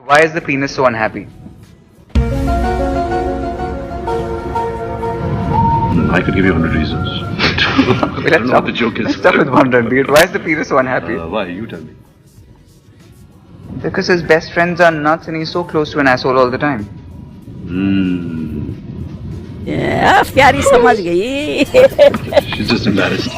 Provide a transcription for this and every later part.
Why is the penis so unhappy? I could give you 100 reasons. I don't know what the joke is. Let's start with one run. Why is the penis so unhappy? Why? You tell me. Because his best friends are nuts and he's so close to an asshole all the time. प्यारी समझ गई. She's just embarrassed.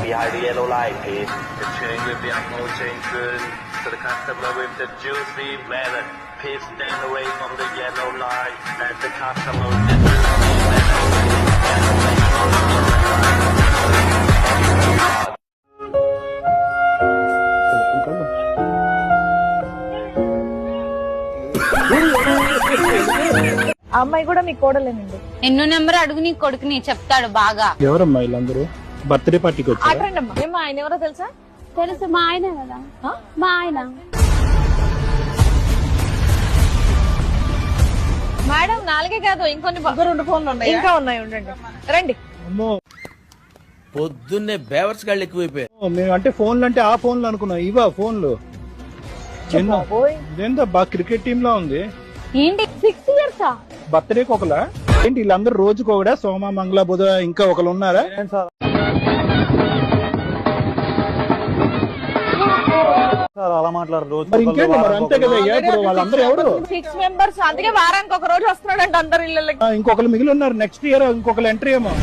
Behind the yellow light, please. The train will be on no chain soon. To the customer with the juicy melon. Please stand away from the yellow light. And the customer with the juicy అమ్మాయి కూడా మీ కోడలేనండి. ఎన్నో number అడుగు నీ కొడుకుని చెప్తాడు బాగా. ఎవరమ్మా వీళ్ళందరూ? బర్త్డే పార్టీకి వచ్చారు. అట్రండమ్మా. ఏమో ఆయన ఎవరో తెలుసా? తెలుసు, మా ఆయన కదా. మా ఆయన. మేడం నాలుగే కాదు ఇంకొన్ని రెండు ఫోన్లు ఉన్నాయి. ఇంకా ఉన్నాయి, ఉండండి రండి. అమ్మో పొద్దున్నే బేవర్స్ గాళ్ళు ఎక్కువైపోయారు. మేము అంటే ఫోన్లు అంటే ఆ ఫోన్లు అనుకున్నాం. ఇవా ఫోన్లు? ఇదేందో బాగా క్రికెట్ టీమ్ లా ఉంది. ఏంటి 6 years? బర్త్డేకి ఒకలా ఏంటి? వీళ్ళందరూ రోజుకు ఒకడా? సోమ మంగళ బుధ ఇంకా ఒకరు ఉన్నారా? అలా మాట్లాడరు. మరి ఇంకేంటి మరి? అంతే కదా. ఇప్పుడు వాళ్ళందరూ ఎవరు? 6 members. అందుకే వారానికి ఒక రోజు వస్తున్నాడంట అందరు ఇళ్ళకి. ఇంకొకరు మిగిలి ఉన్నారు. నెక్స్ట్ ఇయర్ ఇంకొకరు ఎంట్రీ ఏమో.